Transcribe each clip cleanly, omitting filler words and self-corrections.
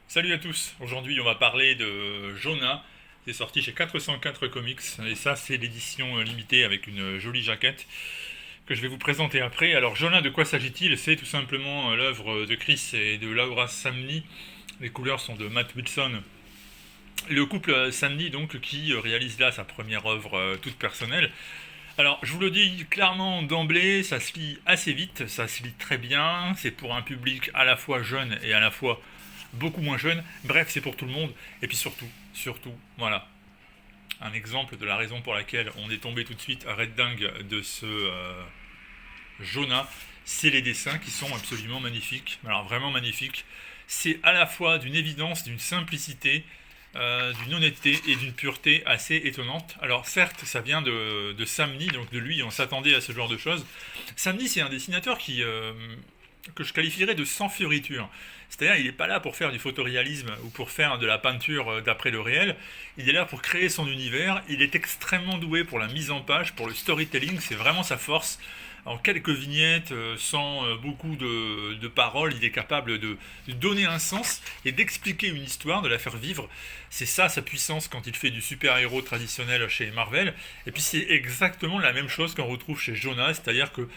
Salut à tous, aujourd'hui on va parler de Jonah, c'est sorti chez 404 Comics, et ça c'est l'édition limitée avec une jolie jaquette que je vais vous présenter après. Alors Jonah, de quoi s'agit-il? C'est tout simplement l'œuvre de Chris et de Laura Samney, les couleurs sont de Matt Wilson. Le couple Samney donc qui réalise là sa première œuvre toute personnelle. Alors, je vous le dis clairement d'emblée, ça se lit assez vite, ça se lit très bien, c'est pour un public à la fois jeune et à la fois beaucoup moins jeune. Bref, c'est pour tout le monde. Et puis surtout, voilà, un exemple de la raison pour laquelle on est tombé tout de suite à Red Dingue de ce Jonah, c'est les dessins qui sont absolument magnifiques. Alors vraiment magnifiques. C'est à la fois d'une évidence, d'une simplicité, d'une honnêteté et d'une pureté assez étonnante. Alors certes, ça vient de Samney, donc de lui, on s'attendait à ce genre de choses. Samney, c'est un dessinateur que je qualifierais de sans fioriture. C'est-à-dire, il n'est pas là pour faire du photoréalisme ou pour faire de la peinture d'après le réel. Il est là pour créer son univers. Il est extrêmement doué pour la mise en page, pour le storytelling. C'est vraiment sa force. En quelques vignettes, sans beaucoup de paroles, il est capable de donner un sens et d'expliquer une histoire, de la faire vivre. C'est ça sa puissance quand il fait du super-héros traditionnel chez Marvel. Et puis c'est exactement la même chose qu'on retrouve chez Jonah, c'est-à-dire que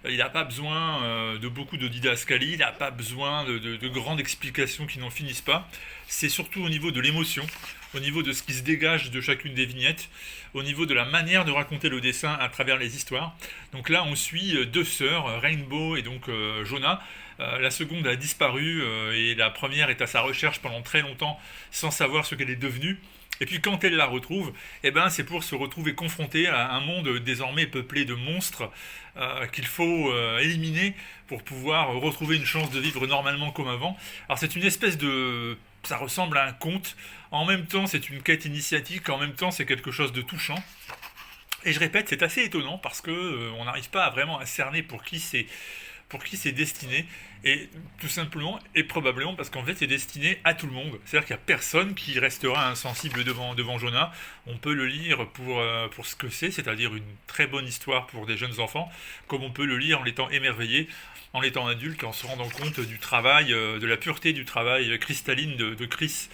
il n'a pas besoin de beaucoup de didascalie, il n'a pas besoin de grandes explications qui n'en finissent pas. C'est surtout au niveau de l'émotion, au niveau de ce qui se dégage de chacune des vignettes, au niveau de la manière de raconter le dessin à travers les histoires. Donc là, on suit deux sœurs, Rainbow et donc Jonah. La seconde a disparu et la première est à sa recherche pendant très longtemps sans savoir ce qu'elle est devenue. Et puis quand elle la retrouve, eh ben, c'est pour se retrouver confrontée à un monde désormais peuplé de monstres qu'il faut éliminer pour pouvoir retrouver une chance de vivre normalement comme avant. Alors c'est une espèce de... Ça ressemble à un conte. En même temps, c'est une quête initiatique. En même temps, c'est quelque chose de touchant. Et je répète, c'est assez étonnant parce que on n'arrive pas à vraiment à cerner pour qui c'est destiné, et tout simplement et probablement parce qu'en fait c'est destiné à tout le monde. C'est-à-dire qu'il n'y a personne qui restera insensible devant Jonah. On peut le lire pour ce que c'est-à-dire une très bonne histoire pour des jeunes enfants, comme on peut le lire en l'étant émerveillé, en l'étant adulte, en se rendant compte du travail, de la pureté du travail cristalline de Chris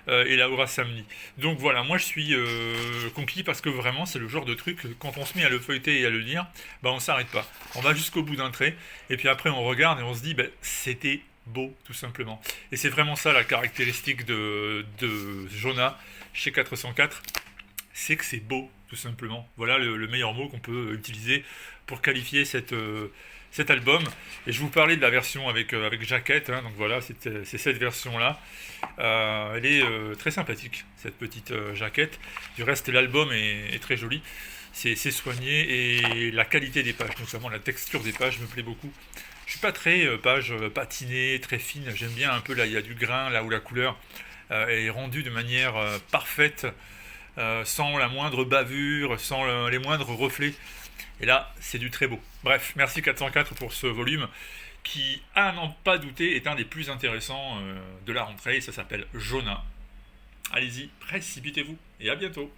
et Laura Samney. Donc voilà, moi je suis conquis parce que vraiment c'est le genre de truc, quand on se met à le feuilleter et à le lire, bah on s'arrête pas. On va jusqu'au bout d'un trait, et puis après on regarde et on se dit, bah, c'était beau tout simplement. Et c'est vraiment ça la caractéristique de Jonah chez 404, c'est que c'est beau tout simplement. Voilà le meilleur mot qu'on peut utiliser pour qualifier cet album. Et je vous parlais de la version avec jaquette, hein, donc voilà, c'est cette version-là. Elle est très sympathique, cette petite jaquette. Du reste, l'album est très joli. C'est soigné et la qualité des pages, notamment la texture des pages, me plaît beaucoup. Je suis pas très page patinée, très fine. J'aime bien un peu là, il y a du grain, là où la couleur est rendue de manière parfaite, sans la moindre bavure, sans les moindres reflets. Et là, c'est du très beau. Bref, merci 404 pour ce volume qui, à n'en pas douter, est un des plus intéressants de la rentrée. Et ça s'appelle Jonah. Allez-y, précipitez-vous et à bientôt.